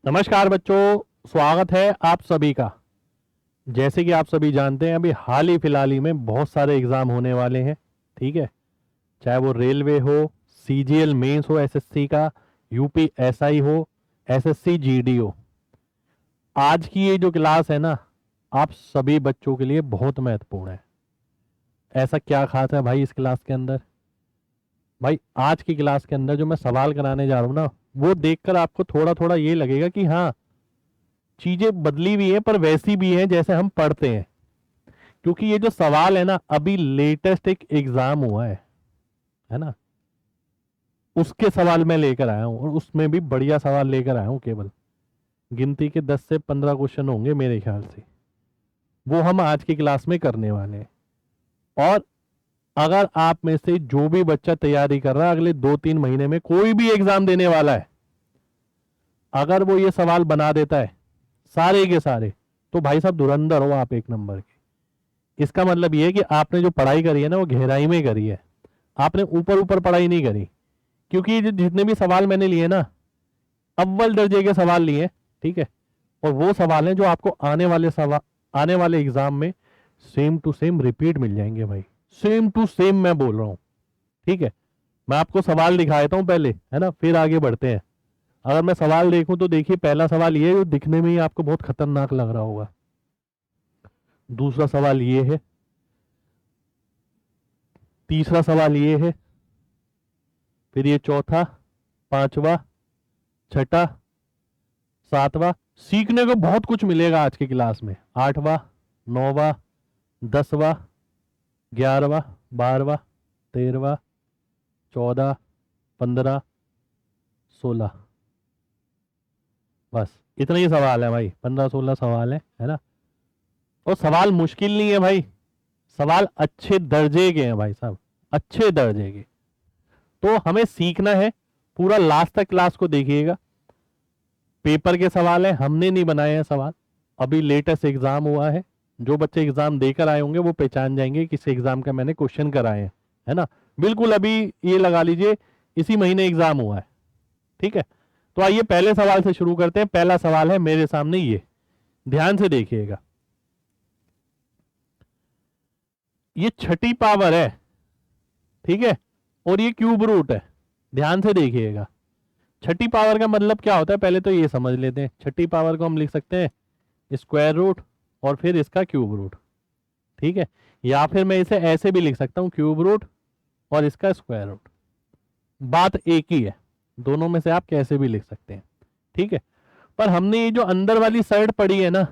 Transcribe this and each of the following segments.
नमस्कार बच्चों, स्वागत है आप सभी का। जैसे कि आप सभी जानते हैं, अभी हाल ही फिलहाल ही में बहुत सारे एग्जाम होने वाले हैं। ठीक है, चाहे वो रेलवे हो, सीजीएल मेंस हो एसएससी का, यूपी एसआई हो, एसएससी जीडी हो। आज की ये जो क्लास है ना, आप सभी बच्चों के लिए बहुत महत्वपूर्ण है। ऐसा क्या खास है भाई इस क्लास के अंदर? भाई आज की क्लास के अंदर जो मैं सवाल कराने जा रहा हूँ ना, वो देखकर आपको थोड़ा थोड़ा ये लगेगा कि हाँ, चीजें बदली भी हैं पर वैसी भी हैं जैसे हम पढ़ते हैं। क्योंकि ये जो सवाल है ना, अभी लेटेस्ट एक एग्जाम हुआ है ना, उसके सवाल मैं लेकर आया हूं और उसमें भी बढ़िया सवाल लेकर आया हूं। केवल गिनती के 10 से 15 क्वेश्चन होंगे मेरे ख्याल से, वो हम आज की क्लास में करने वाले हैं। और अगर आप में से जो भी बच्चा तैयारी कर रहा है अगले 2-3 महीने में कोई भी एग्जाम देने वाला है, अगर वो ये सवाल बना देता है सारे के सारे, तो भाई साहब धुरंधर हो आप, एक नंबर के। इसका मतलब ये है कि आपने जो पढ़ाई करी है ना, वो गहराई में करी है, आपने ऊपर ऊपर पढ़ाई नहीं करी। क्योंकि ये जितने भी सवाल मैंने लिए ना, अव्वल दर्जे के सवाल लिए। ठीक है, और वो सवाल हैं जो आपको आने वाले एग्जाम में सेम टू सेम रिपीट मिल जाएंगे भाई। सेम टू सेम मैं बोल रहा हूँ। ठीक है, मैं आपको सवाल दिखा देता हूँ पहले, है ना, फिर आगे बढ़ते हैं। अगर मैं सवाल देखूं तो देखिए, पहला सवाल ये है जो दिखने में ही आपको बहुत खतरनाक लग रहा होगा। दूसरा सवाल ये है, तीसरा सवाल ये है, फिर ये चौथा, पांचवा, छठा, सातवां। सीखने को बहुत कुछ मिलेगा आज की क्लास में। आठवां, नौवां, 10वां, 11वां, 12वां, 13वां, 14, 15, 16। बस इतना ही सवाल है भाई, 15-16 सवाल है ना। और सवाल मुश्किल नहीं है भाई, सवाल अच्छे दर्जे के हैं भाई साहब, अच्छे दर्जे के। तो हमें सीखना है। पूरा लास्ट तक क्लास को देखिएगा। पेपर के सवाल है, हमने नहीं बनाए हैं सवाल, अभी लेटेस्ट एग्जाम हुआ है। जो बच्चे एग्जाम देकर आए होंगे वो पहचान जाएंगे किस एग्जाम का मैंने क्वेश्चन कराए हैं, है ना। बिल्कुल अभी ये लगा लीजिए इसी महीने एग्जाम हुआ है। ठीक है, तो आइए पहले सवाल से शुरू करते हैं। पहला सवाल है मेरे सामने, ये ध्यान से देखिएगा। ये छठी पावर है, ठीक है, और ये क्यूब रूट है। ध्यान से देखिएगा। छठी पावर का मतलब क्या होता है पहले तो ये समझ लेते हैं। छठी पावर को हम लिख सकते हैं स्क्वायर रूट और फिर इसका क्यूब रूट। ठीक है, या फिर मैं इसे ऐसे भी लिख सकता हूं, क्यूब रूट और इसका स्क्वायर रूट। बात एक ही है, दोनों में से आप कैसे भी लिख सकते हैं। ठीक है, पर हमने ये जो अंदर वाली साइड पढ़ी है ना,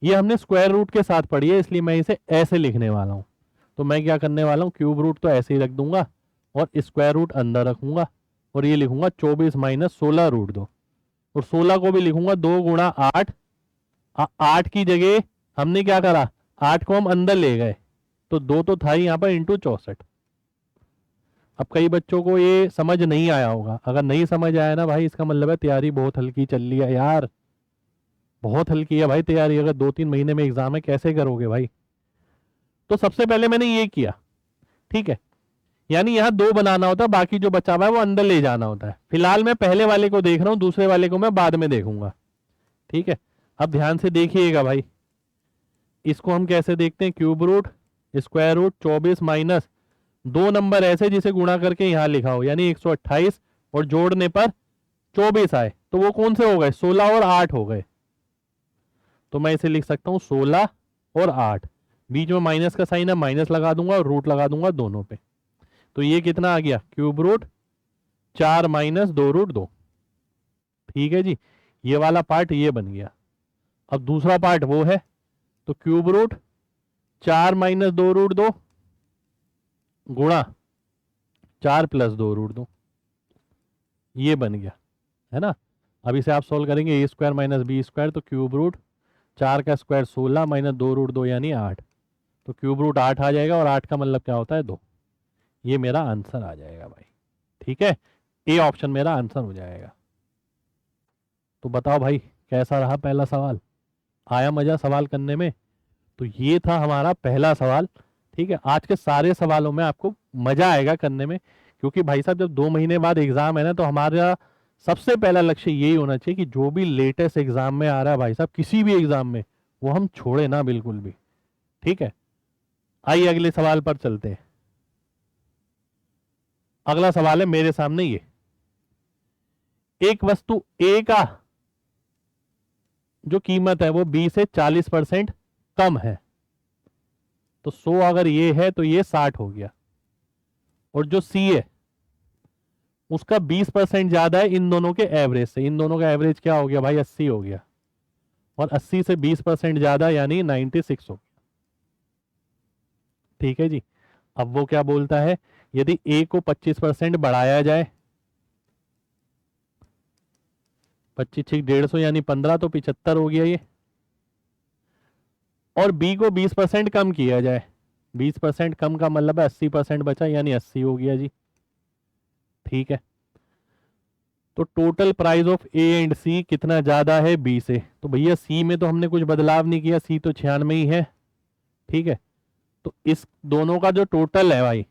ये हमने स्क्वायर रूट के साथ पढ़ी है, इसलिए मैं इसे ऐसे लिखने वाला हूं। तो मैं क्या करने वाला हूं, क्यूब रूट तो ऐसे ही रख दूंगा और स्क्वायर रूट अंदर रखूंगा और ये लिखूंगा 24 माइनस 16 रूट 2। और 16 को भी लिखूंगा 2 गुणा 8। 8 की जगह हमने क्या करा, 8 को हम अंदर ले गए, तो 2 तो था ही यहाँ पर, इंटू 64। अब कई बच्चों को ये समझ नहीं आया होगा। अगर नहीं समझ आया ना भाई, इसका मतलब है तैयारी बहुत हल्की चल रही है यार, बहुत हल्की है भाई तैयारी। अगर 2-3 महीने में एग्जाम है, कैसे करोगे भाई? तो सबसे पहले मैंने ये किया। ठीक है, यानी यहां 2 बनाना होता है, बाकी जो बचा हुआ है वो अंदर ले जाना होता है। फिलहाल मैं पहले वाले को देख रहा हूं, दूसरे वाले को मैं बाद में देखूंगा। ठीक है, अब ध्यान से देखिएगा भाई। इसको हम कैसे देखते हैं, cube root square root 24 minus 2 number ऐसे जिसे गुणा करके यहां लिखा हो, यानी 128 और जोड़ने पर 24 आए, तो वो कौन से हो गए, 16 और 8 हो गए। तो मैं इसे लिख सकता हूं 16 और 8, बीच में माइनस का साइन है, माइनस लगा दूंगा और रूट लगा दूंगा दोनों पे। तो ये कितना आ गया, क्यूब रूट 4 माइनस 2 रूट 2। ठीक है जी, ये वाला पार्ट ये बन गया। अब दूसरा पार्ट वो है, तो क्यूब रूट 4 माइनस 2 रूट 2 गुणा 4 प्लस 2 रूट 2, ये बन गया, है ना। अब इसे आप सोल्व करेंगे, ए स्क्वायर माइनस बी स्क्वायर, तो क्यूब रूट 4 का स्क्वायर 16 माइनस 2 रूट 2 यानी 8। तो क्यूब रूट 8 आ जाएगा, और 8 का मतलब क्या होता है, 2। ये मेरा आंसर आ जाएगा भाई। ठीक है, ए ऑप्शन मेरा आंसर हो जाएगा। तो बताओ भाई कैसा रहा पहला सवाल, आया मजा सवाल करने में? तो ये था हमारा पहला सवाल। ठीक है, आज के सारे सवालों में आपको मजा आएगा करने में, क्योंकि भाई साहब जब 2 महीने बाद एग्जाम है ना, तो हमारा सबसे पहला लक्ष्य यही होना चाहिए कि जो भी लेटेस्ट एग्जाम में आ रहा है भाई साहब, किसी भी एग्जाम में, वो हम छोड़े ना बिल्कुल भी। ठीक है, आइए अगले सवाल पर चलते हैं। अगला सवाल है मेरे सामने ये, एक वस्तु ए का जो कीमत है वो बी से 40% कम है, तो 100 अगर ये है तो ये 60 हो गया। और जो सी है उसका 20% ज्यादा है इन दोनों के एवरेज से। इन दोनों का एवरेज क्या हो गया भाई, 80 हो गया। और 80 से 20% ज्यादा यानी 96 हो गया। ठीक है जी। अब वो क्या बोलता है, यदि ए को 25% बढ़ाया जाए, 25 6 150 यानी 15, तो 75 हो गया ये। और बी को 20% कम किया जाए, 20% कम का मतलब है 80% बचा यानी 80 हो गया जी। ठीक है, तो total price of A and C कितना ज्यादा है बी से। तो भैया सी में तो हमने कुछ बदलाव नहीं किया, सी तो 96 ही है। ठीक है, तो इस दोनों का जो टोटल है भाई,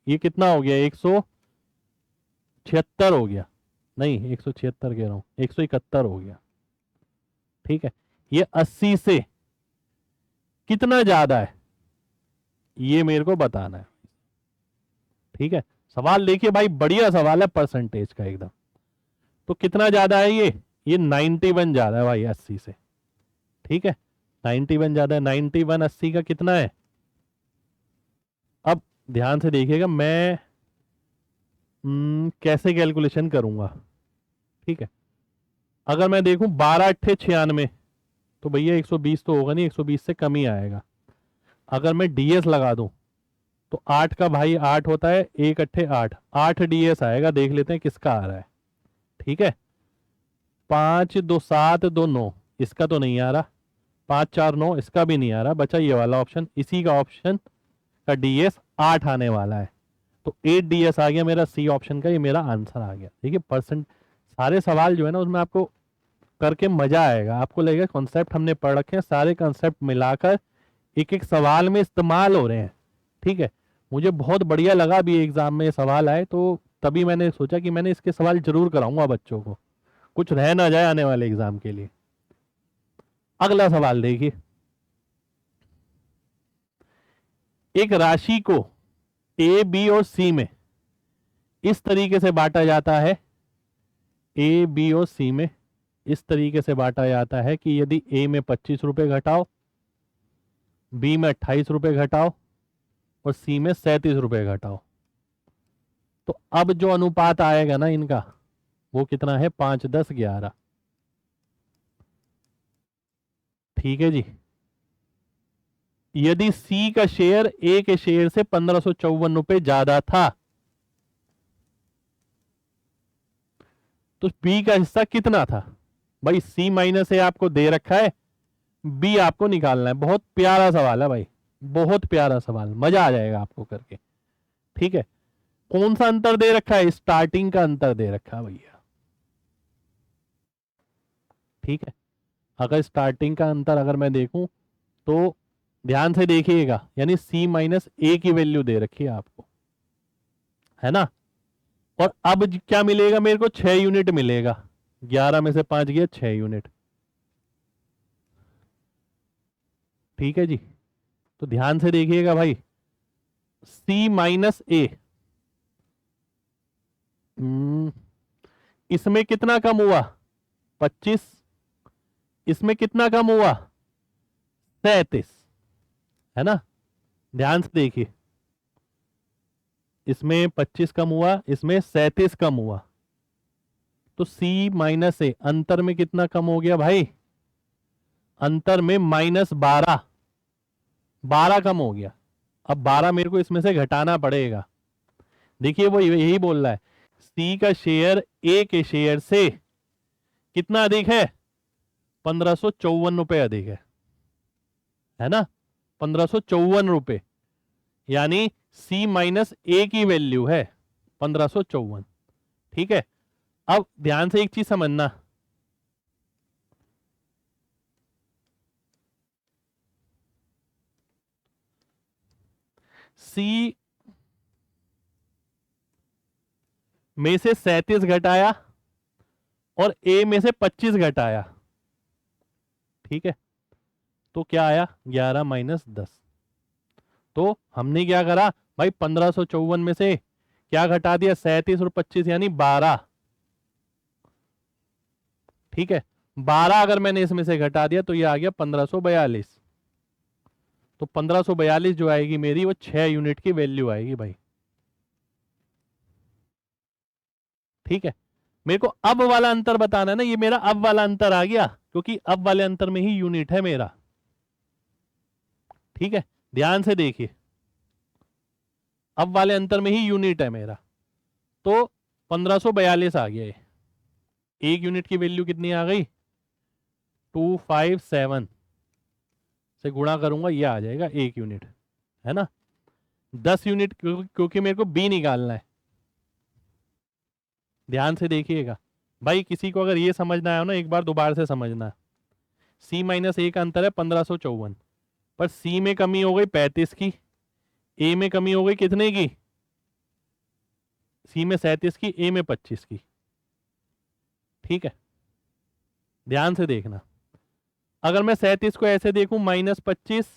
ये कितना हो गया, 176 हो गया। नहीं 176 कह रहा हूं, 171 हो गया। ठीक है, ये 80 से कितना ज्यादा है ये मेरे को बताना है। ठीक है, सवाल देखिए भाई, बढ़िया सवाल है परसेंटेज का एकदम। तो कितना ज्यादा है ये 91 ज्यादा है भाई 80 से। ठीक है, 91 ज्यादा है। 91 80 का कितना है। अब ध्यान से देखिएगा, मैं कैसे कैलकुलेशन करूंगा। ठीक है, अगर मैं देखूं 12 अट्ठे 96, तो भैया 120 तो होगा नहीं, 120 से कम ही आएगा। अगर मैं डीएस लगा दूं तो 8 का भाई 8 होता है, 1 अट्ठे 8, 8 डीएस आएगा। देख लेते हैं किसका आ रहा है। ठीक है, 5 2 7 2 9, इसका तो नहीं आ रहा। 5 4 9, इसका भी नहीं आ रहा। बचा ये वाला ऑप्शन, इसी का ऑप्शन का डीएस 8 आने वाला है। तो 8 डीएस आ गया मेरा, सी ऑप्शन का ये मेरा आंसर आ गया। ठीक है, परसेंट सारे सवाल जो है ना उसमें आपको करके मजा आएगा, आपको लगेगा कॉन्सेप्ट हमने पढ़ रखे हैं, सारे कॉन्सेप्ट मिलाकर एक एक सवाल में इस्तेमाल हो रहे हैं। ठीक है, मुझे बहुत बढ़िया लगा अभी एग्जाम में ये सवाल आए, तो तभी मैंने सोचा कि मैंने इसके सवाल जरूर कराऊंगा बच्चों को, कुछ रह ना जाए आने वाले एग्जाम के लिए। अगला सवाल देखिए, एक राशि को ए बी और सी में इस तरीके से बांटा जाता है, ए बी और सी में इस तरीके से बांटा जाता है कि यदि ए में 25 रुपए घटाओ, बी में 28 रुपए घटाओ और सी में 37 रुपए घटाओ, तो अब जो अनुपात आएगा ना इनका, वो कितना है, 5 10 11। ठीक है जी, यदि सी का शेयर ए के शेयर से 1554 रुपए ज्यादा था, तो बी का हिस्सा कितना था। भाई सी माइनस ए आपको दे रखा है, बी आपको निकालना है। बहुत प्यारा सवाल है भाई, बहुत प्यारा सवाल, मजा आ जाएगा आपको करके। ठीक है, कौन सा अंतर दे रखा है, स्टार्टिंग का अंतर दे रखा है भैया। ठीक है, अगर स्टार्टिंग का अंतर अगर मैं देखूं तो ध्यान से देखिएगा, यानी सी माइनस ए की वैल्यू दे रखी है आपको, है ना। और अब क्या मिलेगा मेरे को, 6 यूनिट मिलेगा। 11 में से 5 गया, 6 यूनिट। ठीक है जी, तो ध्यान से देखिएगा भाई, सी माइनस ए, इसमें कितना कम हुआ, 25, इसमें कितना कम हुआ, 37, है ना। ध्यान से देखिए, इसमें 25 कम हुआ, इसमें 37 कम हुआ, तो सी माइनस ए अंतर में कितना कम हो गया भाई, अंतर में -12, 12 कम हो गया। अब 12 मेरे को इसमें से घटाना पड़ेगा। देखिए वो यही बोल रहा है, सी का शेयर ए के शेयर से कितना अधिक है, 1554 रुपए अधिक है ना, 1554 रुपए, यानी सी माइनस ए की वैल्यू है 1554। ठीक है, अब ध्यान से एक चीज समझना, सी में से 37 घटाया और ए में से 25 घटाया, ठीक है, तो क्या आया 11 माइनस 10। तो हमने क्या करा भाई, 1554 में से क्या घटा दिया, 37 और 25 यानी 12, ठीक है, 12 अगर मैंने इसमें से घटा दिया तो ये आ गया 1542। तो 1542 जो आएगी मेरी, वो 6 यूनिट की वैल्यू आएगी भाई, ठीक है। मेरे को अब वाला अंतर बताना है ना, ये मेरा अब वाला अंतर आ गया, क्योंकि अब वाले अंतर में ही यूनिट है मेरा, ठीक है, ध्यान से देखिए, अब वाले अंतर में ही यूनिट है मेरा। तो 1542 आ गया ये, एक यूनिट की वैल्यू कितनी आ गई, 257 से गुणा करूंगा, ये आ जाएगा एक यूनिट, है ना। 10 यूनिट क्योंकि मेरे को बी निकालना है, ध्यान से देखिएगा भाई, किसी को अगर ये समझना है ना, एक बार दोबारा से समझना। सी माइनस ए का अंतर है 1554, पर सी में कमी हो गई 35 की, ए में कमी हो गई कितने की, सी में 37 की, ए में 25 की, ठीक है, ध्यान से देखना। अगर मैं 37 को ऐसे देखूं, -25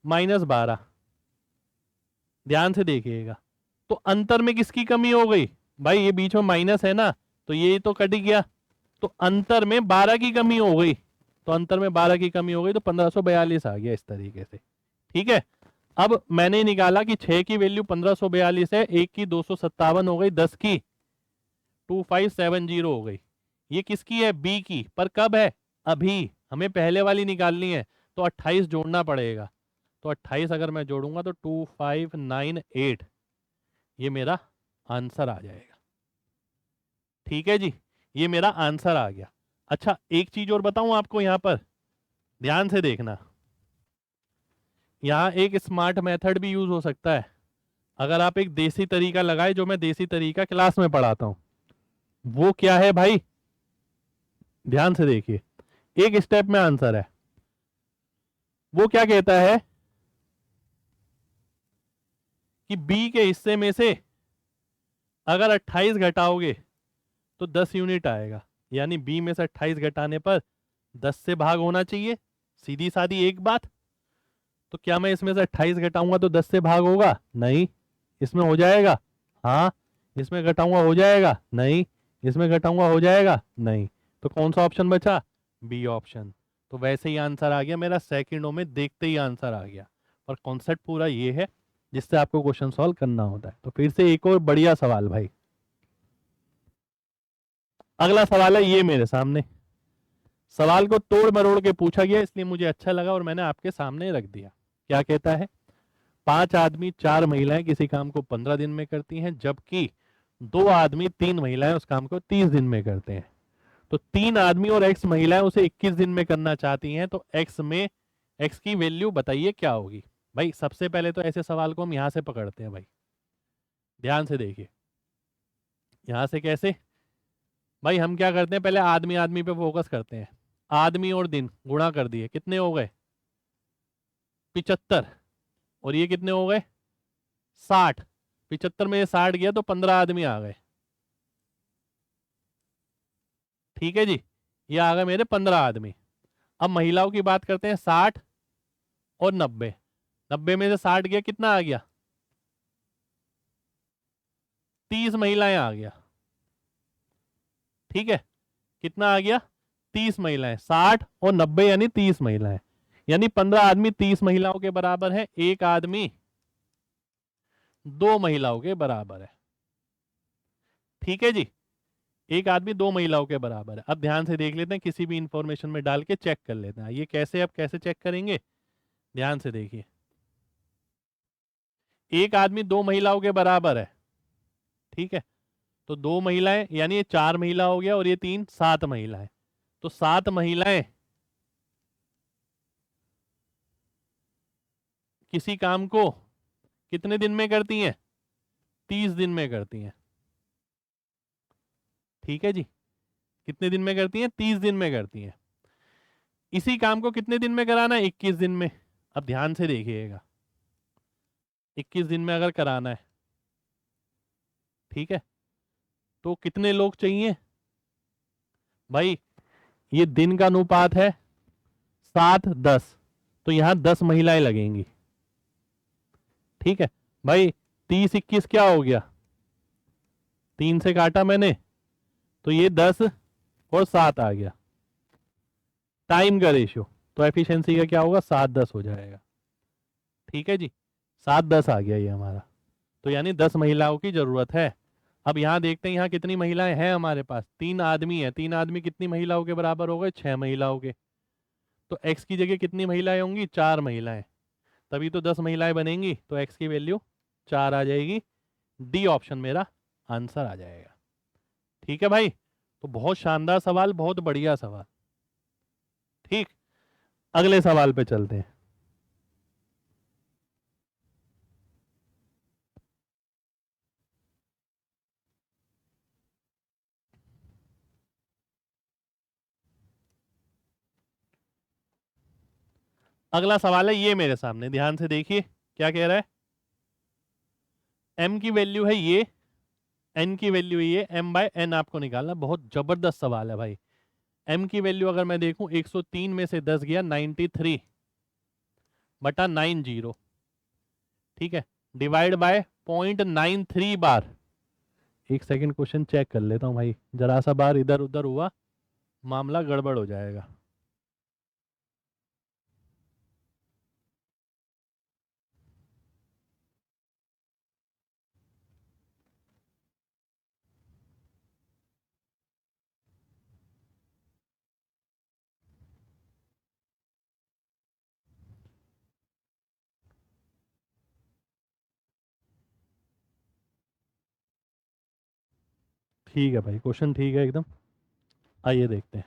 -12, ध्यान से देखिएगा, तो अंतर में किसकी कमी हो गई भाई, ये बीच में माइनस है ना, तो ये तो कट गया, तो अंतर में 12 की कमी हो गई, तो अंतर में 12 की कमी हो गई, तो 1542 आ गया इस तरीके से, ठीक है। अब मैंने निकाला कि 6 की वैल्यू 1542 है, एक की 257 हो गई, 10 की 2570 हो गई, ये किसकी है, बी की, पर कब है, अभी, हमें पहले वाली निकालनी है, तो 28 जोड़ना पड़ेगा, तो 28 अगर मैं जोड़ूंगा तो 2598, ये मेरा आंसर आ जाएगा, ठीक है जी, ये मेरा आंसर आ गया। अच्छा एक चीज और बताऊं आपको, यहां पर ध्यान से देखना, यहां एक स्मार्ट मेथड भी यूज हो सकता है, अगर आप एक देसी तरीका लगाए, जो मैं देसी तरीका क्लास में पढ़ाता हूं, वो क्या है भाई, ध्यान से देखिए, एक स्टेप में आंसर है, वो क्या कहता है कि बी के हिस्से में से अगर 28 घटाओगे तो 10 यूनिट आएगा, यानी बी में से 28 घटाने पर 10 से भाग होना चाहिए, सीधी सादी एक बात। तो क्या मैं इसमें से 28 घटाऊंगा तो 10 से भाग होगा, नहीं, इसमें हो जाएगा, हाँ, इसमें घटाऊंगा हो जाएगा, नहीं, इसमें घटाऊंगा हो जाएगा, नहीं, तो कौन सा ऑप्शन बचा, बी ऑप्शन। तो वैसे ही आंसर आ गया मेरा, सेकंडों में देखते ही आंसर आ गया, पर कॉन्सेप्ट पूरा ये है जिससे आपको क्वेश्चन सॉल्व करना होता है। तो फिर से एक और बढ़िया सवाल भाई, अगला सवाल है ये मेरे सामने, सवाल को तोड़ मरोड़ के पूछा गया, इसलिए मुझे अच्छा लगा और मैंने आपके सामने रख दिया। क्या कहता है, 5 आदमी 4 महिलाएं किसी काम को 15 दिन में करती हैं, जबकि 2 आदमी 3 महिलाएं उस काम को 30 दिन में करते हैं। तो 3 आदमी और x महिलाएं उसे 21 दिन में करना चाहती हैं, तो x की वैल्यू बताइए क्या होगी। भाई सबसे पहले तो ऐसे सवाल को हम यहां से पकड़ते हैं भाई, ध्यान से देखिए, यहां से कैसे भाई, हम क्या करते हैं, पहले आदमी आदमी पे फोकस करते हैं, आदमी और दिन गुणा कर दिए, कितने हो गए 75, और ये कितने हो गए 60, 75 में ये 60 गया तो 15 आदमी आ गए, ठीक है जी, ये आ गए मेरे 15 आदमी। अब महिलाओं की बात करते हैं, 60 और 90, 90 में से 60 गया, कितना आ गया 30 महिलाएं आ गया, ठीक है, कितना आ गया 30 महिलाएं, 60 और 90 यानी 30 महिलाएं, यानी 15 आदमी 30 महिलाओं के बराबर है, एक आदमी 2 महिलाओं के बराबर है, ठीक है जी, एक आदमी 2 महिलाओं के बराबर है। अब ध्यान से देख लेते हैं, किसी भी इंफॉर्मेशन में डाल के चेक कर लेते हैं, ये कैसे, अब कैसे चेक करेंगे, ध्यान से देखिए, एक आदमी 2 महिलाओं के बराबर है, ठीक है, तो 2 महिलाएं यानी ये 4 महिला हो गया, और ये 3 7 महिलाएं, तो 7 महिलाएं किसी काम को कितने दिन में करती हैं, 30 दिन में करती हैं, ठीक है जी, कितने दिन में करती हैं, 30 दिन में करती हैं। इसी काम को कितने दिन में कराना है, 21 दिन में। अब ध्यान से देखिएगा, 21 दिन में अगर कराना है, ठीक है, तो कितने लोग चाहिए, भाई ये दिन का अनुपात है 7-10, तो यहां 10 महिलाएं लगेंगी। ठीक है भाई, 30-21 क्या हो गया, 3 से काटा मैंने, तो ये 10 और 7 आ गया। टाइम का रेशियो, तो एफिशिएंसी का क्या होगा, 7-10 हो जाएगा। ठीक है जी, 7-10 आ गया ये हमारा। तो यानी 10 महिलाओं की जरूरत है। अब यहाँ देखते हैं यहाँ कितनी महिलाएं हैं हमारे पास, 3 आदमी है। 3 आदमी कितनी महिलाओं के बराबर हो गए, 6 महिलाओं के। तो एक्स की जगह कितनी महिलाएं होंगी, 4 महिलाएं। तभी तो 10 महिलाएं बनेंगी, तो एक्स की वैल्यू 4 आ जाएगी। डी ऑप्शन मेरा आंसर आ जाएगा। ठीक है भाई, तो बहुत शानदार सवाल, बहुत बढ़िया सवाल। ठीक, अगले सवाल पे चलते हैं। अगला सवाल है ये मेरे सामने, ध्यान से देखिए क्या कह रहा है। m की वैल्यू है ये, n की वैल्यू है ये, m बाय n आपको निकालना। बहुत जबरदस्त सवाल है भाई। m की वैल्यू अगर मैं देखूं, 103 में से 10 गया 93 बटा 90। ठीक है, डिवाइड बाय 0.93 बार। एक सेकंड क्वेश्चन चेक कर लेता हूं भाई, जरा सा बार इधर उधर हुआ मामला गड़बड़ हो जाएगा। ठीक है भाई, क्वेश्चन ठीक है एकदम। आइए देखते हैं।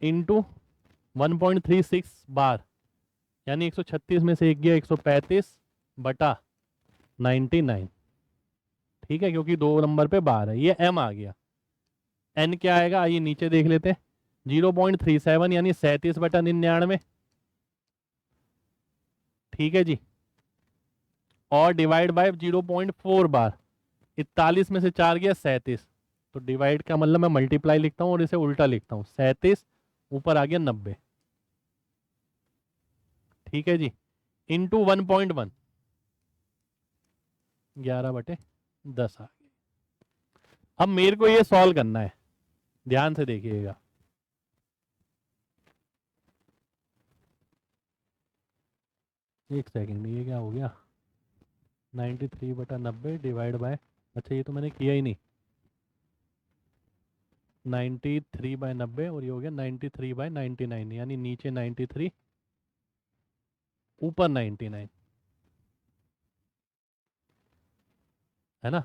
इंटू 1.36 बार, यानी 136 में से एक गया 135 बटा 99। ठीक है, क्योंकि 2 नंबर पे बार है, ये m आ गया। n क्या आएगा, आइए नीचे देख लेते हैं। 0.37 यानी 37 बटा 99। ठीक है जी, और डिवाइड बाय 0.4 बार। 41 में से 4 गया 37, तो डिवाइड का मतलब मैं मल्टीप्लाई लिखता हूँ और इसे उल्टा लिखता हूँ। 37 ऊपर आ गया 90। ठीक है जी, इंटू 1.1, 11/10 आ गया। अब मेरे को ये सॉल्व करना है, ध्यान से देखिएगा। एक सेकंड, ये क्या हो गया, 93/90 डिवाइड बाय, अच्छा ये तो मैंने किया ही नहीं। 93/90 और ये हो गया 93/99, यानी नीचे 93 ऊपर 99, है ना।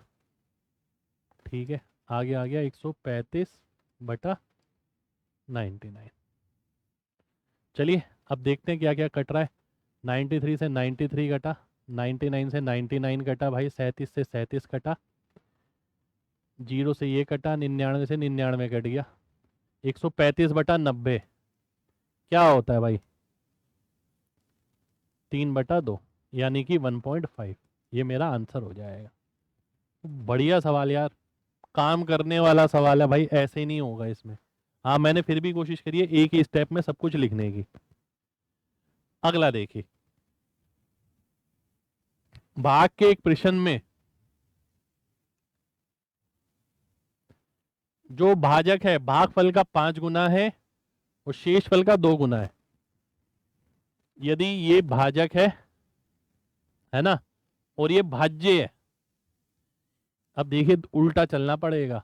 ठीक है, आगे आ गया 135/99। चलिए अब देखते हैं क्या क्या कट रहा है। 93 से 93 कटा, 99 से 99 कटा भाई, 37 से 37 कटा, 0 से ये कटा, 99 से 99 कट गया। 135/90 क्या होता है भाई, 3/2, यानी कि 1.5। ये मेरा आंसर हो जाएगा। बढ़िया सवाल यार, काम करने वाला सवाल है भाई, ऐसे ही नहीं होगा इसमें। हाँ मैंने फिर भी कोशिश करी है एक ही स्टेप में सब कुछ लिखने की। अगला देखिए, भाग के एक प्रश्न में जो भाजक है, भागफल का 5 गुना है और शेषफल का 2 गुना है। यदि ये भाजक है ना, और ये भाज्य है, अब देखिए उल्टा चलना पड़ेगा।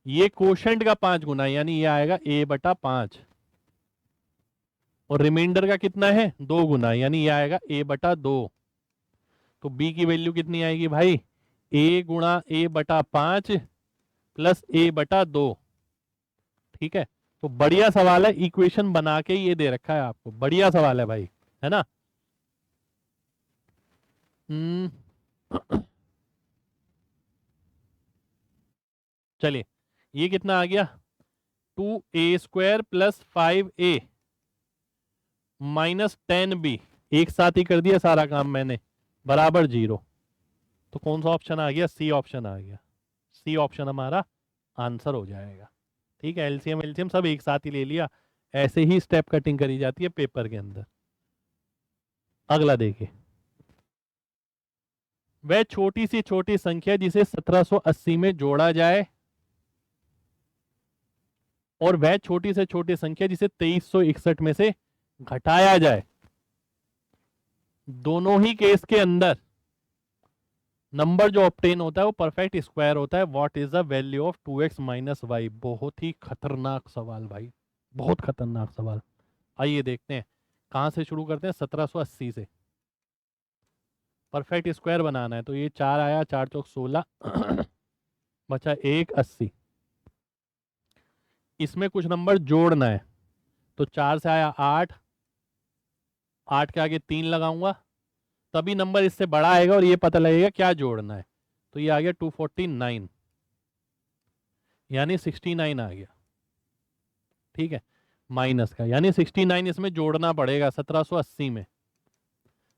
ये कोशेंट का 5 गुना है, यानी ये आएगा a/5, और रिमाइंडर का कितना है, 2 गुना, यानी ये आएगा a/2। तो b की वैल्यू कितनी आएगी भाई, a गुणा a/5 प्लस a/2। ठीक है, तो बढ़िया सवाल है, इक्वेशन बना के ये दे रखा है आपको, बढ़िया सवाल है भाई, है ना। हम्म चलिए, ये कितना आ गया, 2a² plus 5a minus 10b, एक साथ ही कर दिया सारा काम मैंने, बराबर 0। तो कौन सा ऑप्शन आ गया, सी ऑप्शन आ गया। सी ऑप्शन हमारा आंसर हो जाएगा। ठीक है, एलसीएम एलसीएम सब एक साथ ही ले लिया। ऐसे ही स्टेप कटिंग करी जाती है पेपर के अंदर। अगला देखिए, वह छोटी सी छोटी संख्या जिसे 1780 में जोड़ा जाए और वह छोटी से छोटी संख्या जिसे 2361 में से घटाया जाए, दोनों ही केस के अंदर नंबर जो ऑब्टेन होता है वो परफेक्ट स्क्वायर होता है। What is the value of 2x minus Y? बहुत ही खतरनाक सवाल भाई, बहुत खतरनाक सवाल। आइए देखते हैं, कहां से शुरू करते हैं? 1780 से। परफेक्ट स्क्वायर बनाना है तो ये 4 आया, 4 चौक 16 बचा 1 80। इसमें कुछ नंबर जोड़ना है तो 4 से आया 8, 8 के आगे 3 लगाऊंगा तभी नंबर इससे बड़ा आएगा और ये पता लगेगा क्या जोड़ना है। तो ये आ गया 249, यानी 69 आ गया। ठीक है, माइनस का, यानी 69 इसमें जोड़ना पड़ेगा 1780 में,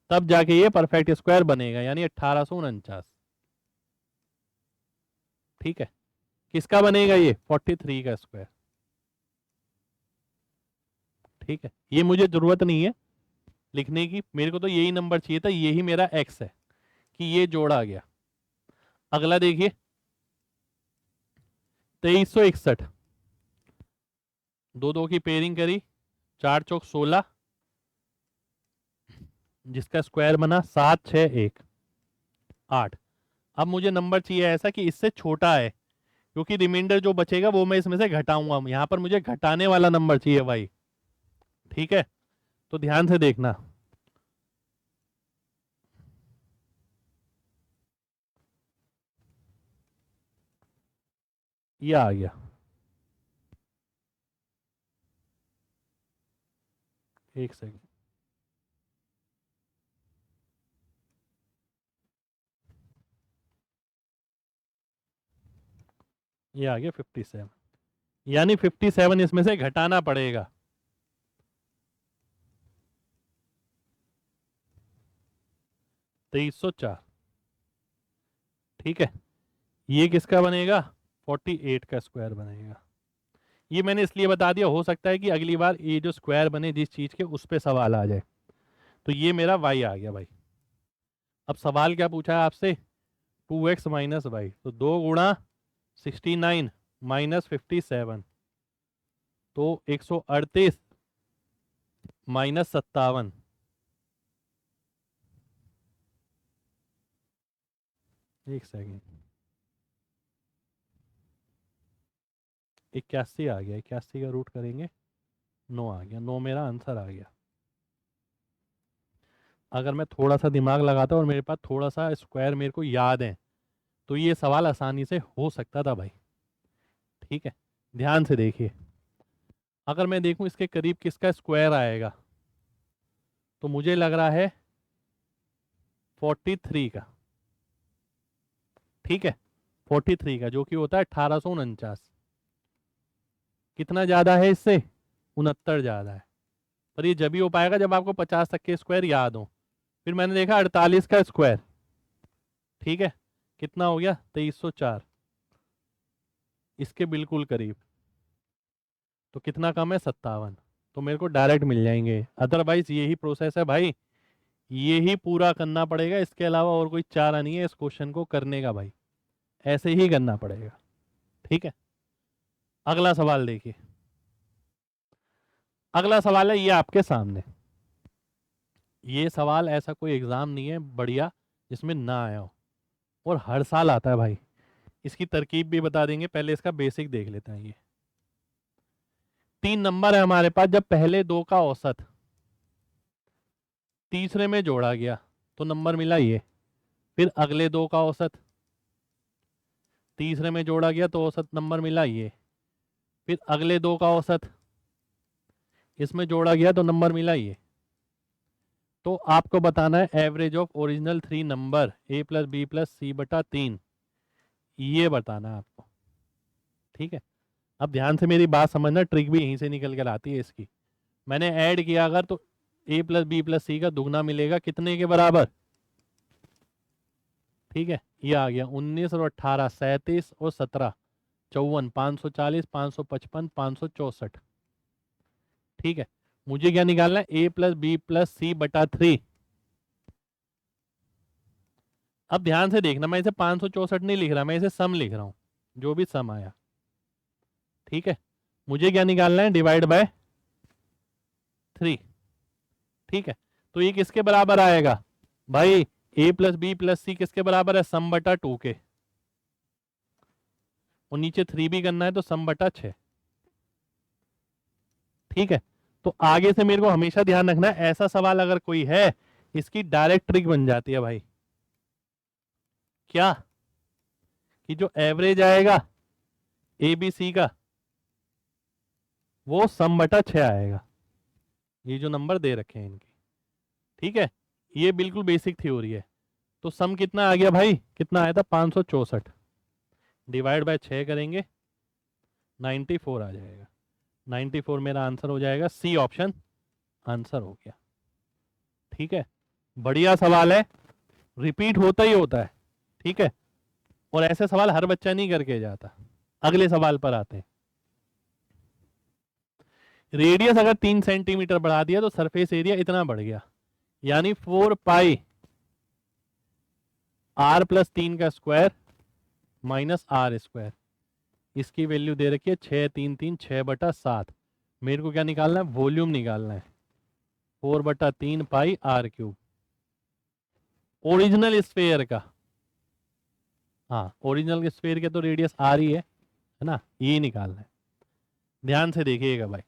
तब जाके ये परफेक्ट स्क्वायर बनेगा, यानी 1849। ठीक है, किसका बनेगा ये? 43 का स्क्वायर। ठीक है, ये मुझे जरूरत नहीं है लिखने की, मेरे को तो यही नंबर चाहिए था, यही मेरा एक्स है कि ये जोड़ा गया। अगला देखिए, 2361, दो दो की पेयरिंग करी, 4 चौक 16, जिसका स्क्वायर बना 7 6 1 8। अब मुझे नंबर चाहिए ऐसा कि इससे छोटा है, क्योंकि रिमाइंडर जो बचेगा वो मैं इसमें से घटाऊंगा, यहां पर मुझे घटाने वाला नंबर चाहिए भाई। ठीक है, तो ध्यान से देखना, ये आ गया, एक सेकंड, ये आ गया 57, यानी 57 इसमें से घटाना पड़ेगा। तेईस सौ चार। ठीक है, ये किसका बनेगा? 48 का स्क्वायर बनेगा। ये मैंने इसलिए बता दिया, हो सकता है कि अगली बार ये जो स्क्वायर बने जिस चीज के उस पे सवाल आ जाए। तो ये मेरा वाई आ गया भाई। अब सवाल क्या पूछा है आपसे? 2x माइनस वाई, तो 2 गुणा 69 माइनस 57, तो 138 माइनस 57। एक सेकेंड, 81 आ गया, 81 का रूट करेंगे 9 आ गया, 9 मेरा आंसर आ गया। अगर मैं थोड़ा सा दिमाग लगाता और मेरे पास थोड़ा सा स्क्वायर मेरे को याद है तो ये सवाल आसानी से हो सकता था भाई। ठीक है, ध्यान से देखिए, अगर मैं देखूं इसके करीब किसका स्क्वायर आएगा तो मुझे लग रहा है 43 का। ठीक है, 43 का, जो कि होता है 1849। कितना ज्यादा है इससे? 69 ज्यादा है। पर ये जब ही हो पाएगा जब आपको 50 तक के स्क्वायर याद हो। फिर मैंने देखा 48 का स्क्वायर। ठीक है, कितना हो गया? 2304, इसके बिल्कुल करीब। तो कितना कम है? 57। तो मेरे को डायरेक्ट मिल जाएंगे, अदरवाइज यही प्रोसेस है भाई, यही पूरा करना पड़ेगा, इसके अलावा और कोई चारा नहीं है इस क्वेश्चन को करने का भाई, ऐसे ही करना पड़ेगा। ठीक है, अगला सवाल देखिए, अगला सवाल है ये आपके सामने। ये सवाल ऐसा कोई एग्जाम नहीं है बढ़िया जिसमें ना आया हो, और हर साल आता है भाई। इसकी तरकीब भी बता देंगे, पहले इसका बेसिक देख लेते हैं। ये 3 नंबर है हमारे पास, जब पहले दो का औसत तीसरे में जोड़ा गया तो नंबर मिला ये, फिर अगले दो का औसत तीसरे में जोड़ा गया तो औसत नंबर मिला ये, फिर अगले दो का औसत इसमें जोड़ा गया तो नंबर मिला ये। तो आपको बताना है average of original 3 number a plus b plus c बटा 3, ये बताना है आपको। ठीक है, अब ध्यान से मेरी बात समझना, ट्रिक भी यहीं से निकल कर आती है इसकी। मैंने ऐड किया अगर तो a प्लस बी प्लस सी का दुगना मिलेगा, कितने के बराबर? ठीक है, ये आ गया 19 और 18, 37 और 17, 54, 540, 555, 564। ठीक है, मुझे क्या निकालना है? ए प्लस बी प्लस सी बटा 3। अब ध्यान से देखना, मैं इसे 564 नहीं लिख रहा, मैं इसे सम लिख रहा हूं, जो भी सम आया। ठीक है, मुझे क्या निकालना है? Divide by 3। ठीक है, तो ये किसके बराबर आएगा भाई? ए प्लस बी प्लस सी किसके बराबर है? सम बटा 2 के। और नीचे 3 भी करना है तो सम बटा 6। ठीक है, तो आगे से मेरे को हमेशा ध्यान रखना है, ऐसा सवाल अगर कोई है, इसकी डायरेक्ट ट्रिक बन जाती है भाई। क्या? कि जो एवरेज आएगा ए बी सी का, वो सम बटा 6 आएगा। ये जो नंबर दे रखे हैं इनके, ठीक है, ये बिल्कुल बेसिक थ्योरी है। तो सम कितना आ गया भाई? कितना आया था? 564 डिवाइड बाय 6 करेंगे, 94 आ जाएगा। 94 मेरा आंसर हो जाएगा, सी ऑप्शन आंसर हो गया। ठीक है, बढ़िया सवाल है, रिपीट होता ही होता है। ठीक है, और ऐसे सवाल हर बच्चा नहीं करके जाता। अगले सवाल पर आते हैं। रेडियस अगर 3 सेंटीमीटर बढ़ा दिया तो सरफेस एरिया इतना बढ़ गया, यानी 4 पाई आर प्लस 3 का स्क्वायर माइनस आर स्क्वायर। इसकी वैल्यू दे रखी है 6 3 3 6/7। मेरे को क्या निकालना है? वॉल्यूम निकालना है। 4/3 पाई आर क्यूब ओरिजिनल स्फेयर का। हाँ, ओरिजिनल स्फेयर के तो रेडियस आर ही है ना, ये निकालना है। ध्यान से देखिएगा भाई।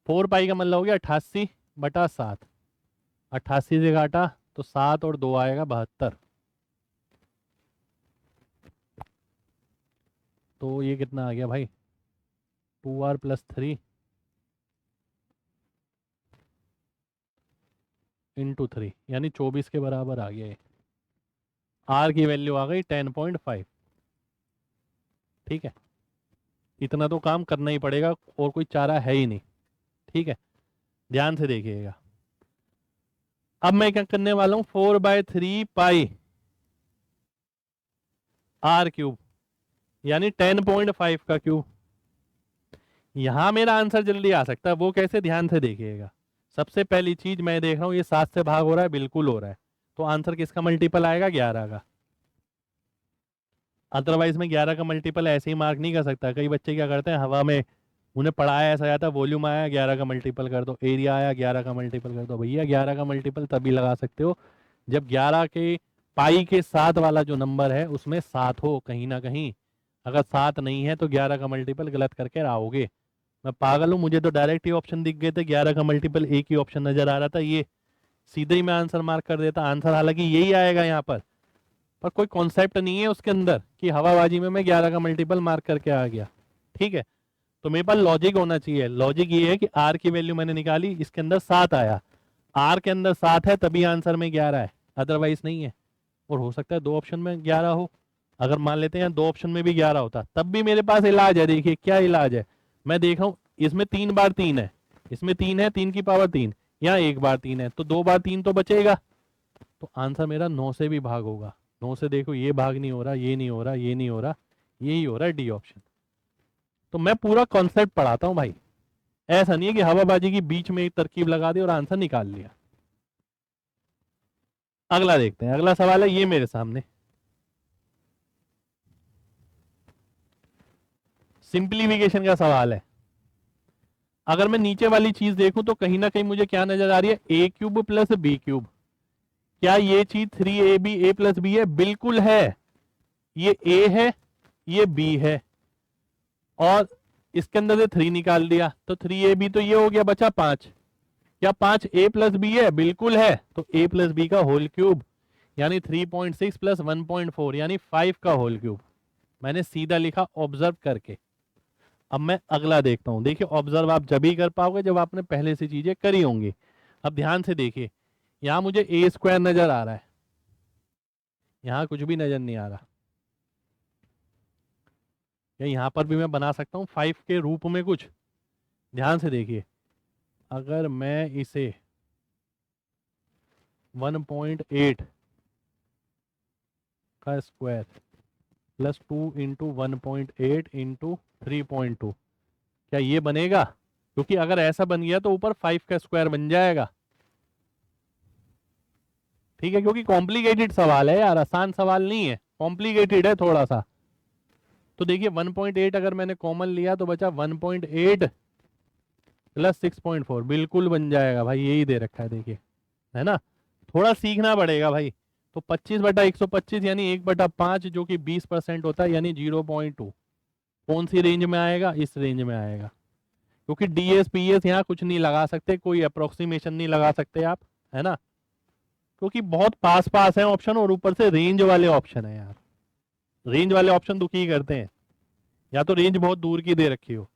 4 पाई का मतलब हो गया 88/7। 88 से काटा तो 7 और 2 आएगा 72। तो ये कितना आ गया भाई? 2r प्लस 3 इंटू 3, यानी 24 के बराबर आ गया ये। आर की वैल्यू आ गई 10.5। ठीक है, इतना तो काम करना ही पड़ेगा, और कोई चारा है ही नहीं। ठीक है, ध्यान से देखिएगा। अब मैं क्या करने वाला हूं? 4/3 पाई आर क्यूब, यानी 10.5 का क्यूब। यहां मेरा आंसर जल्दी आ सकता है, वो कैसे? ध्यान से देखिएगा। सबसे पहली चीज मैं देख रहा हूं, ये 7 से भाग हो रहा है, बिल्कुल हो रहा है, तो आंसर किसका मल्टीपल आएगा? 11 का। अदरवाइज मैं 11 का मल्टीपल ऐसे ही मार्क नहीं कर सकता। कई बच्चे क्या करते हैं, हवा में उन्हें पढ़ाया ऐसा जाता है, वॉल्यूम आया 11 का मल्टीपल कर दो, एरिया आया 11 का मल्टीपल कर दो। भैया 11 का मल्टीपल तभी लगा सकते हो जब 11 के पाई के 7 वाला जो नंबर है उसमें 7 हो कहीं ना कहीं। अगर 7 नहीं है तो 11 का मल्टीपल गलत करके आओगे। मैं पागल हूँ? मुझे तो डायरेक्ट ही ऑप्शन दिख गए थे, 11 का मल्टीपल एक ही ऑप्शन नजर आ रहा था, ये सीधे ही मैं आंसर मार्क कर देता। आंसर हालांकि यही आएगा यहाँ पर कोई कॉन्सेप्ट नहीं है उसके अंदर कि हवाबाजी में मैं 11 का मल्टीपल मार्क करके आ गया। ठीक है, तो मेरे पास लॉजिक होना चाहिए। लॉजिक ये है कि आर की वैल्यू मैंने निकाली, इसके अंदर 7 आया, आर के अंदर 7 है तभी आंसर में 11 है, अदरवाइज नहीं है। और हो सकता है दो ऑप्शन में 11 हो। अगर मान लेते हैं दो ऑप्शन में भी 11 होता तब भी मेरे पास इलाज है। देखिए क्या इलाज है, मैं देख रहा हूं, इसमें 3 बार 3 है, इसमें 3 है, 3 की पावर 3, यहाँ 1 बार 3 है, तो 2 बार 3 तो बचेगा। तो आंसर मेरा 9 से भी भाग होगा। 9 से देखो, ये भाग नहीं हो रहा, ये नहीं हो रहा, ये नहीं हो रहा, यही हो रहा है, डी ऑप्शन। तो मैं पूरा कॉन्सेप्ट पढ़ाता हूं भाई, ऐसा नहीं है कि हवाबाजी की बीच में एक तरकीब लगा दी और आंसर निकाल लिया। अगला देखते हैं, अगला सवाल है ये मेरे सामने, सिंप्लीफिकेशन का सवाल है। अगर मैं नीचे वाली चीज देखूं तो कहीं ना कहीं मुझे क्या नजर आ रही है? ए क्यूब प्लस बी क्यूब। क्या ये चीज 3ab a प्लस बी है? बिल्कुल है। ये ए है, ये बी है, और इसके अंदर से 3 निकाल दिया तो 3ab, तो ये हो गया, बचा 5। क्या 5 ए प्लस बी है? बिल्कुल है। तो ए प्लस बी का होल क्यूब, यानी 3.6 प्लस 1.4 यानी 5 का होल क्यूब। मैंने सीधा लिखा ऑब्जर्व करके। अब मैं अगला देखता हूं। देखिए, ऑब्जर्व आप जब ही कर पाओगे जब आपने पहले से चीजें करी होंगी। अब ध्यान से देखिए, यहां मुझे ए स्क्वायर नजर आ रहा है, यहां कुछ भी नजर नहीं आ रहा। या यहां पर भी मैं बना सकता हूं 5 के रूप में कुछ। ध्यान से देखिए, अगर मैं इसे 1.8 का स्क्वायर प्लस 2 इंटू 1.8 इंटू 3.2, क्या ये बनेगा? क्योंकि अगर ऐसा बन गया तो ऊपर 5 का स्क्वायर बन जाएगा। ठीक है, क्योंकि कॉम्प्लिकेटेड सवाल है यार, आसान सवाल नहीं है, कॉम्प्लिकेटेड है थोड़ा सा। तो देखिए 1.8 अगर मैंने कॉमन लिया तो बचा 1.8 प्लस 6.4, बिल्कुल बन जाएगा भाई, यही दे रखा है देखिए, है ना। थोड़ा सीखना पड़ेगा भाई। तो 25/125 यानी 1/5 जो कि 20% होता है, यानी 0.2। कौन सी रेंज में आएगा? इस रेंज में आएगा। क्योंकि डीएस पीएस यहाँ कुछ नहीं लगा सकते, कोई अप्रोक्सीमेशन नहीं लगा सकते आप, है ना, क्योंकि बहुत पास पास है ऑप्शन, और ऊपर से रेंज वाले ऑप्शन है यार। रेंज वाले ऑप्शन दुखी करते हैं, या तो रेंज बहुत दूर की दे रखी हो।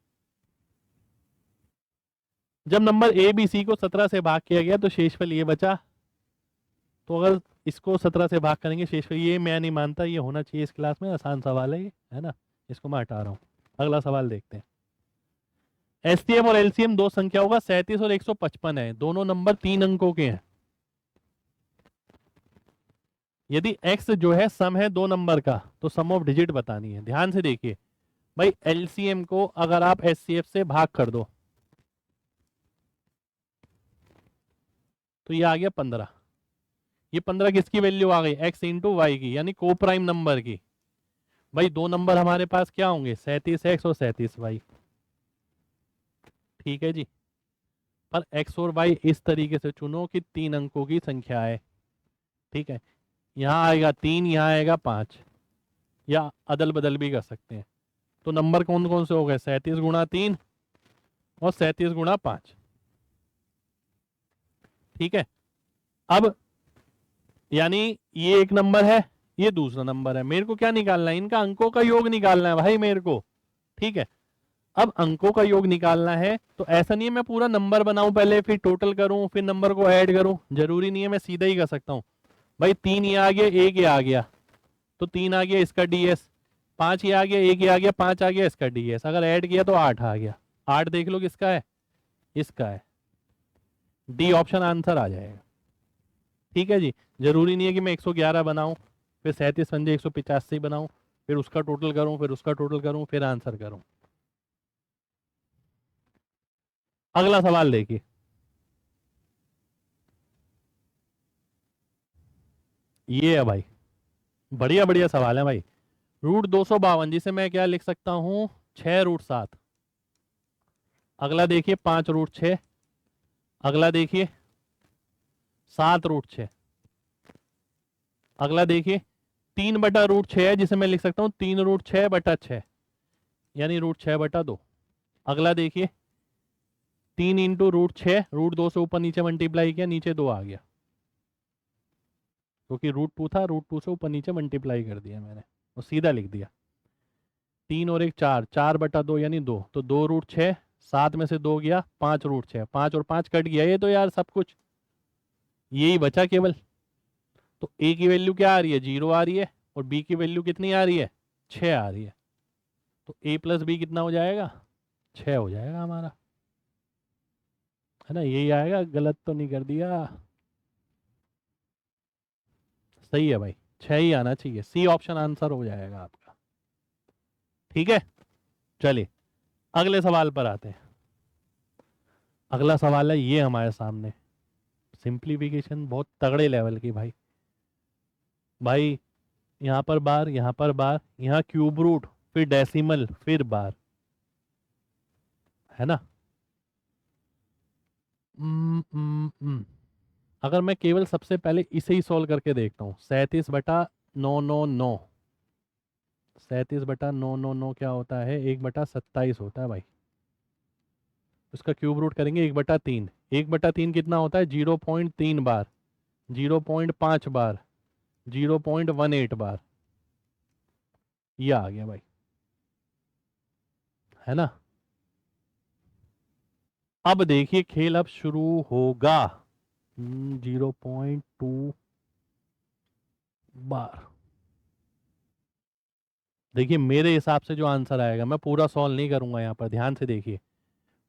जब नंबर ए बी सी को 17 से भाग किया गया तो शेषफल ये बचा। तो अगर इसको 17 से भाग करेंगे शेषफल, ये मैं नहीं मानता ये होना चाहिए इस क्लास में, आसान सवाल है ये, है ना। इसको मैं हटा रहा हूँ। अगला सवाल देखते हैं। एसटीएम और एलसीएम दो संख्याओं का 37 और 155 है, दोनों नंबर 3 अंकों के हैं। यदि x जो है सम है दो नंबर का, तो सम ऑफ डिजिट बतानी है। ध्यान से देखिए भाई, एलसीएम को अगर आप एचसीएफ से भाग कर दो तो ये आ गया 15। ये 15 किसकी वैल्यू आ गई? x इंटू वाई की, यानी को प्राइम नंबर की। भाई दो नंबर हमारे पास क्या होंगे? 37x और 37y। ठीक है जी। पर x और y इस तरीके से चुनो कि 3 अंकों की संख्या है। ठीक है, यहाँ आएगा 3, यहाँ आएगा 5, या अदल बदल भी कर सकते हैं। तो नंबर कौन कौन से हो गए? 37 गुणा 3 और 37 गुणा 5। ठीक है, अब यानी ये एक नंबर है, ये दूसरा नंबर है। मेरे को क्या निकालना है? इनका अंकों का योग निकालना है भाई मेरे को। ठीक है, अब अंकों का योग निकालना है तो ऐसा नहीं है मैं पूरा नंबर बनाऊं पहले, फिर टोटल करूं, फिर नंबर को ऐड करूं। जरूरी नहीं है, मैं सीधा ही कर सकता हूं। भाई 3 ये आ गया, 1 ये आ गया, तो 3 आ गया इसका डीएस, 5 ये आ गया, 1 ये आ गया, 5 आ गया इसका डीएस। अगर ऐड किया तो 8 आ गया। 8 देख लो किसका है? इसका है। डी ऑप्शन आंसर आ जाएगा। ठीक है जी। जरूरी नहीं है कि मैं 111 बनाऊं, फिर 37 पंजे 185 बनाऊं, फिर उसका टोटल करूं, फिर उसका टोटल करूं, फिर आंसर करूं। अगला सवाल देखिए। ये है भाई, बढ़िया बढ़िया सवाल है भाई। √252 जिसे मैं क्या लिख सकता हूं? 6√7। अगला देखिए 5√6। अगला देखिए 7√6। अगला देखिए 3/√6 है, जिसे मैं लिख सकता हूं 3√6/6, यानी √6/2। अगला देखिए 3 इंटू √6, √2 से ऊपर नीचे मल्टीप्लाई किया, नीचे 2 आ गया, क्योंकि √2 था, √2 से ऊपर नीचे मल्टीप्लाई कर दिया मैंने, और सीधा लिख दिया। 3 और 1 4, 4/2 यानी 2, तो 2√6, 7 में से 2 गया, 5√6, 5 और 5 कट गया। ये तो यार सब कुछ यही बचा केवल। तो ए की वैल्यू क्या आ रही है? 0 आ रही है, और बी की वैल्यू कितनी आ रही है? 6 आ रही है। तो ए प्लस बी कितना हो जाएगा? 6 हो जाएगा हमारा, है ना। यही आएगा, गलत तो नहीं कर दिया? सही है भाई, 6 ही आना चाहिए। सी ऑप्शन आंसर हो जाएगा आपका। ठीक है, चलिए अगले सवाल पर आते हैं। अगला सवाल है ये हमारे सामने, सिंप्लीफिकेशन बहुत तगड़े लेवल की भाई। भाई यहाँ पर बार, यहाँ पर बार, यहाँ क्यूब रूट, फिर डेसिमल, फिर बार, है ना। अगर मैं केवल सबसे पहले इसे ही सॉल्व करके देखता हूँ, 37/999, 37/999 क्या होता है? 1/27 होता है भाई। उसका क्यूब रूट करेंगे 1/3, 1/3 कितना होता है? 0.3 बार, 0.5 बार, 0.18 बार। ये आ गया भाई, है ना। अब देखिए खेल अब शुरू होगा। 0.2 बार। देखिए मेरे हिसाब से जो आंसर आएगा, मैं पूरा सॉल्व नहीं करूंगा यहाँ पर, ध्यान से देखिए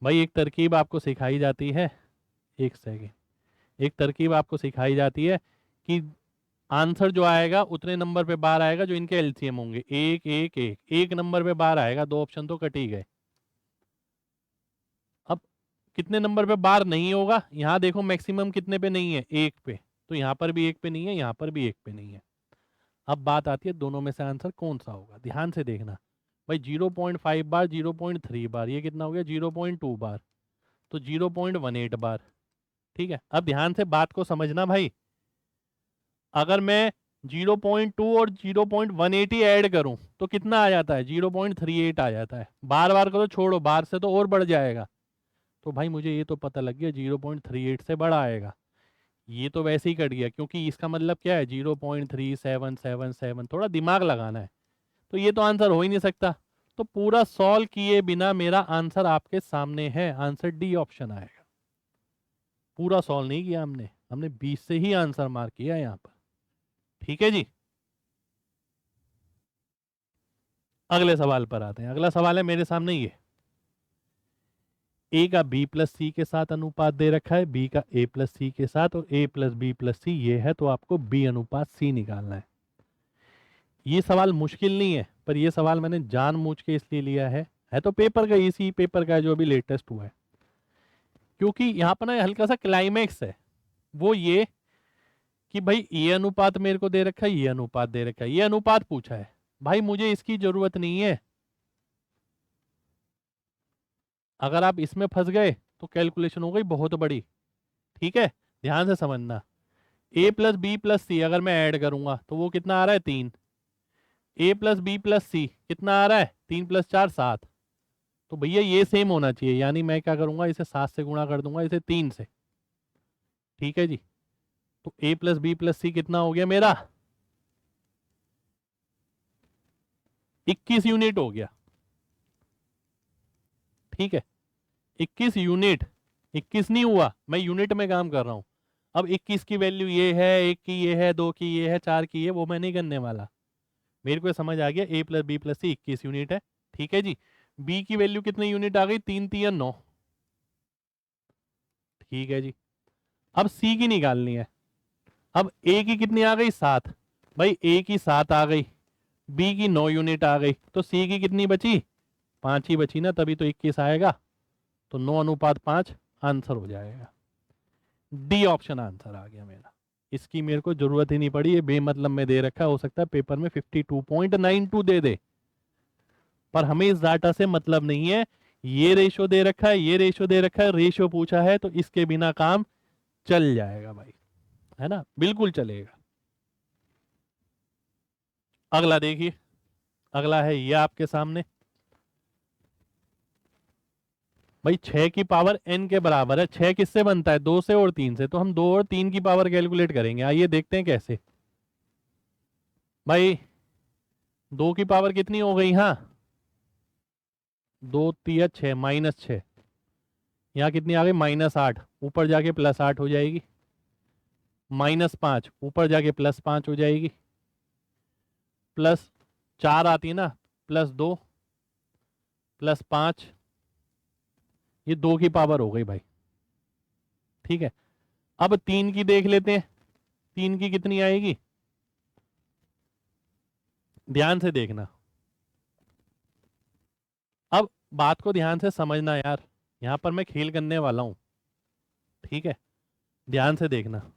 भाई। एक तरकीब आपको सिखाई जाती है, एक सेकेंड, एक तरकीब आपको सिखाई जाती है कि आंसर जो आएगा उतने नंबर पे बार आएगा जो इनके एलसीएम होंगे। एक एक एक एक नंबर पे बार आएगा, दो ऑप्शन तो कट ही गए। अब कितने नंबर पे बार नहीं होगा, यहां देखो मैक्सिमम कितने पे नहीं है, एक पे। तो यहां पर भी एक पे नहीं है, यहां पर भी एक पे नहीं है। अब बात आती है दोनों में से आंसर कौन सा होगा, ध्यान से देखना भाई। 0.5 बार, 0.3 बार, ये कितना हो गया 0.2 बार, तो 0.18 बार। ठीक है, अब ध्यान से बात को समझना भाई। अगर मैं 0.2 और 0.180 ऐड करूं तो कितना आ जाता है, 0.38 आ जाता है। बार बार को तो छोड़ो, बार से तो और बढ़ जाएगा। तो भाई मुझे ये तो पता लग गया 0.38 से बड़ा आएगा। ये तो वैसे ही कट गया, क्योंकि इसका मतलब क्या है 0.3777, थोड़ा दिमाग लगाना है। तो ये तो आंसर हो ही नहीं सकता। तो पूरा सॉल्व किए बिना मेरा आंसर आपके सामने है, आंसर डी ऑप्शन आएगा। पूरा सॉल्व नहीं किया हमने, हमने 20 से ही आंसर मार्क किया यहाँ पर। ठीक है जी, अगले सवाल पर आते हैं। अगला सवाल है मेरे सामने ये, ए का बी प्लस सी के साथ अनुपात दे रखा है, बी का ए प्लस सी के साथ, और ए प्लस बी प्लस सी ये है, तो आपको बी अनुपात सी निकालना है। ये सवाल मुश्किल नहीं है, पर ये सवाल मैंने जानबूझ के इसलिए लिया है तो पेपर का, इसी पेपर का जो अभी लेटेस्ट हुआ है। क्योंकि यहाँ पर ना हल्का सा क्लाइमेक्स है, वो ये कि भाई ये अनुपात मेरे को दे रखा है, ये अनुपात दे रखा है, ये अनुपात पूछा है। भाई मुझे इसकी जरूरत नहीं है। अगर आप इसमें फंस गए तो कैलकुलेशन हो गई बहुत बड़ी। ठीक है, ध्यान से समझना। ए प्लस बी प्लस सी अगर मैं ऐड करूंगा तो वो कितना आ रहा है, 3। ए प्लस बी प्लस सी कितना आ रहा है, 3 + 4 7। तो भैया ये सेम होना चाहिए, यानी मैं क्या करूंगा, इसे 7 से गुणा कर दूंगा, इसे 3 से। ठीक है जी, तो ए प्लस बी प्लस सी कितना हो गया मेरा, 21 यूनिट हो गया। ठीक है, 21 यूनिट, 21 नहीं हुआ, मैं यूनिट में काम कर रहा हूं। अब 21 की वैल्यू ये है, एक की ये है, दो की ये है, चार की ये, वो मैं नहीं करने वाला। मेरे को समझ आ गया, ए प्लस बी प्लस सी 21 यूनिट है। ठीक है जी, बी की वैल्यू कितनी यूनिट आ गई, 3 3 9। ठीक है जी, अब सी की निकालनी है। अब ए की कितनी आ गई, 7। भाई ए की 7 आ गई, बी की 9 यूनिट आ गई, तो सी की कितनी बची, 5 ही बची ना, तभी तो 21 आएगा। तो 9:5 आंसर हो जाएगा। डी ऑप्शन आंसर आ गया मेरा। इसकी मेरे को जरूरत ही नहीं पड़ी, ये बेमतलब में दे रखा है, हो सकता है पेपर में 52.92 दे दे, पर हमें इस डाटा से मतलब नहीं है। ये रेशो दे रखा है, ये रेशो दे रखा है, रेशो पूछा है, तो इसके बिना काम चल जाएगा भाई, है ना, बिल्कुल चलेगा। अगला देखिए, अगला है ये आपके सामने। भाई 6 की पावर n के बराबर है, 6 किससे बनता है, 2 से और 3 से, तो हम 2 और 3 की पावर कैलकुलेट करेंगे। आइए देखते हैं कैसे। भाई 2 की पावर कितनी हो गई, हाँ 2 3 6, -6। यहाँ कितनी आ गई, -8, ऊपर जाके +8 हो जाएगी। -5 ऊपर जाके +5 हो जाएगी। +4 आती है ना, +2 +5, ये 2 की पावर हो गई भाई। ठीक है, अब 3 की देख लेते हैं, 3 की कितनी आएगी, ध्यान से देखना। अब बात को ध्यान से समझना यार, यहां पर मैं खेल करने वाला हूं। ठीक है, ध्यान से देखना।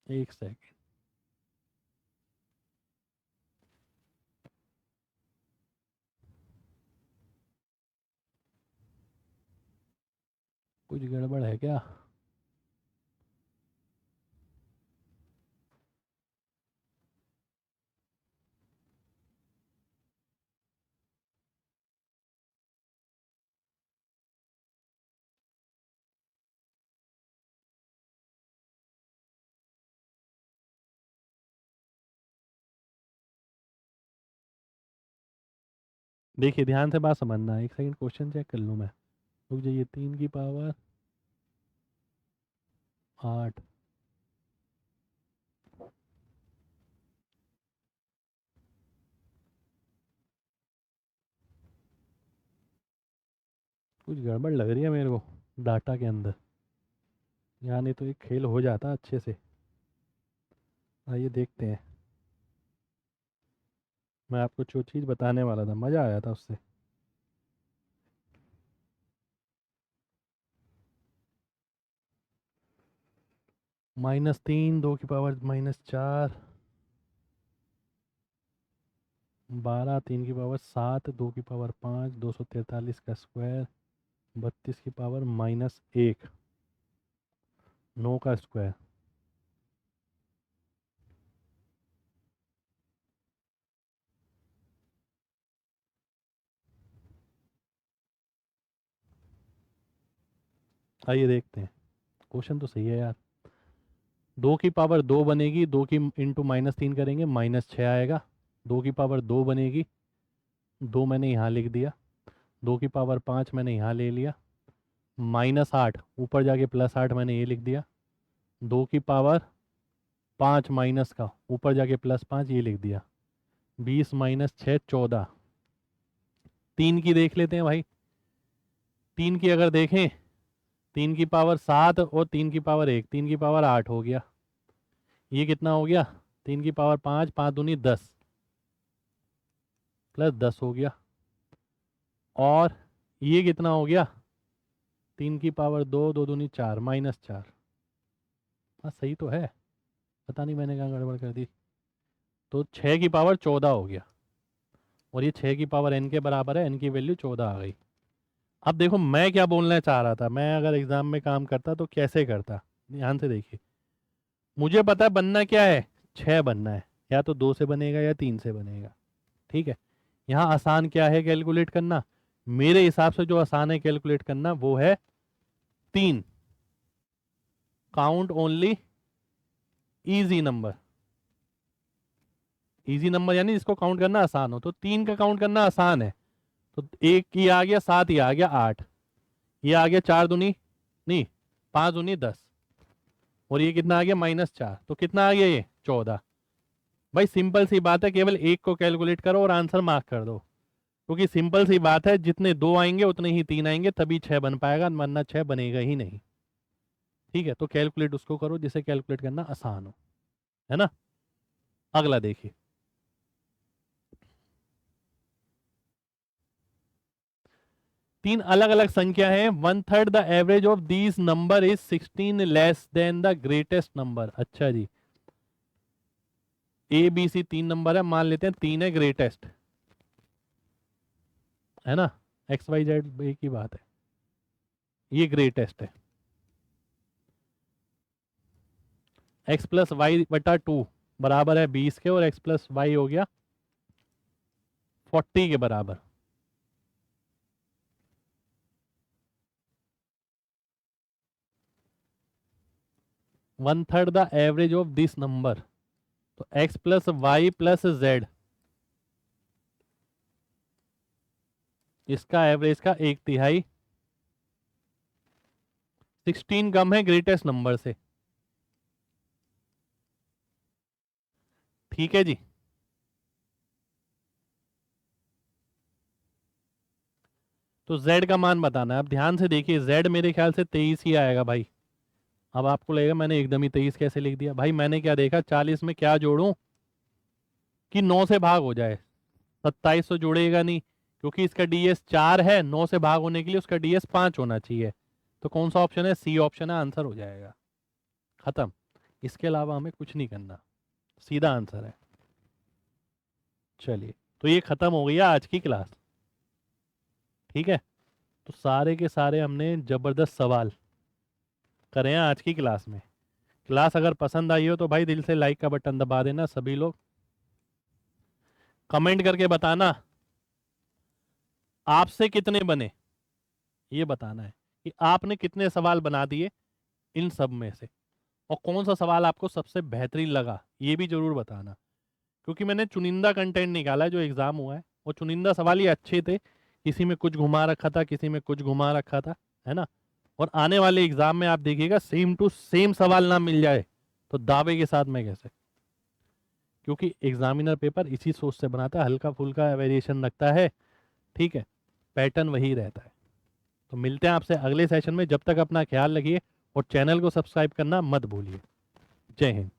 एक सेकंड, कुछ गड़बड़ है क्या। देखिए ध्यान से बात समझना, एक सेकंड क्वेश्चन चेक कर लूं मैं। रुक जाइए, 3 की पावर 8, कुछ गड़बड़ लग रही है मेरे को डाटा के अंदर, यहाँ नहीं तो एक खेल हो जाता अच्छे से। आइए देखते हैं। मैं आपको जो चीज़ बताने वाला था, मज़ा आया था उससे। -3, 2 की पावर -4, 12, 3 की पावर 7, 2 की पावर 5, 243 का स्क्वायर, 32 की पावर -1, 9 का स्क्वायर। आइए देखते हैं। क्वेश्चन तो सही है यार। 2 की पावर 2 बनेगी, 2 की इंटू -3 करेंगे -6 आएगा। 2 की पावर 2 बनेगी, 2 मैंने यहाँ लिख दिया। 2 की पावर 5 मैंने यहाँ ले लिया। -8 ऊपर जाके +8 मैंने ये लिख दिया। 2 की पावर 5 माइनस का ऊपर जाके +5 ये लिख दिया। 20 -6 14। 3 की देख लेते हैं भाई। 3 की अगर देखें, 3 की पावर 7 और 3 की पावर 1, 3 की पावर 8 हो गया। ये कितना हो गया? 3 की पावर 5, 5 दूनी 10, +10 हो गया। और ये कितना हो गया? 3 की पावर 2, 2 दूनी 4, -4। हाँ सही तो है, पता नहीं मैंने कहाँ गड़बड़ कर दी। तो 6 की पावर 14 हो गया। और ये 6 की पावर n के बराबर है, n की वैल्यू 14 आ गई। अब देखो मैं क्या बोलना चाह रहा था, मैं अगर एग्जाम में काम करता तो कैसे करता। ध्यान से देखिए, मुझे पता है बनना क्या है, 6 बनना है। या तो 2 से बनेगा या 3 से बनेगा। ठीक है। यहाँ आसान क्या है कैलकुलेट करना? मेरे हिसाब से जो आसान है कैलकुलेट करना वो है 3। Count only easy number. Easy number यानी जिसको काउंट करना आसान हो। तो 3 का काउंट करना आसान है। तो 1 ये आ गया 7, ये आ गया 8, ये आ गया 4 दूनी नहीं 5 दूनी 10, और ये कितना आ गया -4। तो कितना आ गया ये 14। भाई सिंपल सी बात है, केवल एक को कैलकुलेट करो और आंसर मार्क कर दो। क्योंकि सिंपल सी बात है, जितने 2 आएंगे उतने ही 3 आएंगे, तभी 6 बन पाएगा, वरना 6 बनेगा ही नहीं। ठीक है। तो कैलकुलेट उसको करो जिसे कैलकुलेट करना आसान हो, है ना। अगला देखिए। तीन अलग अलग संख्या है। 1/3 the average of these number is 16 less than the greatest number. अच्छा जी, ए बी सी 3 नंबर है, मान लेते हैं 3 है ग्रेटेस्ट, है ना। एक्स वाई जेड एक ही बात है, ये ग्रेटेस्ट है। x+y/2 बराबर है 20 के, और x+y हो गया 40 के बराबर। One third the average of this number. तो x+y+z, इसका एवरेज का 1/3। 16 कम है ग्रेटेस्ट नंबर से। ठीक है जी। तो z का मान बताना है। अब ध्यान से देखिए, z मेरे ख्याल से 23 ही आएगा भाई। अब आपको लगेगा मैंने एकदम ही 23 कैसे लिख दिया। भाई मैंने क्या देखा, 40 में क्या जोड़ूं कि 9 से भाग हो जाए। 27 तो जुड़ेगा नहीं, क्योंकि इसका डीएस 4 है, 9 से भाग होने के लिए उसका डीएस 5 होना चाहिए। तो कौन सा ऑप्शन है? सी ऑप्शन है, आंसर हो जाएगा। खत्म। इसके अलावा हमें कुछ नहीं करना, सीधा आंसर है। चलिए, तो ये खत्म हो गई आज की क्लास। ठीक है। तो सारे के सारे हमने जबरदस्त सवाल करे हैं आज की क्लास में। क्लास अगर पसंद आई हो तो भाई दिल से लाइक का बटन दबा देना सभी लोग। कमेंट करके बताना आपसे कितने बने, ये बताना है कि आपने कितने सवाल बना दिए इन सब में से, और कौन सा सवाल आपको सबसे बेहतरीन लगा ये भी जरूर बताना। क्योंकि मैंने चुनिंदा कंटेंट निकाला है जो एग्जाम हुआ है, वो चुनिंदा सवाल ही अच्छे थे। किसी में कुछ घुमा रखा था, किसी में कुछ घुमा रखा था, है ना। और आने वाले एग्जाम में आप देखिएगा सेम टू सेम सवाल ना मिल जाए तो दावे के साथ मैं कह सकता, क्योंकि एग्जामिनर पेपर इसी सोच से बनाता है, हल्का फुल्का वेरिएशन रखता है। ठीक है, पैटर्न वही रहता है। तो तो मिलते हैं आपसे अगले सेशन में, जब तक अपना ख्याल रखिए और चैनल को सब्सक्राइब करना मत भूलिए। जय हिंद।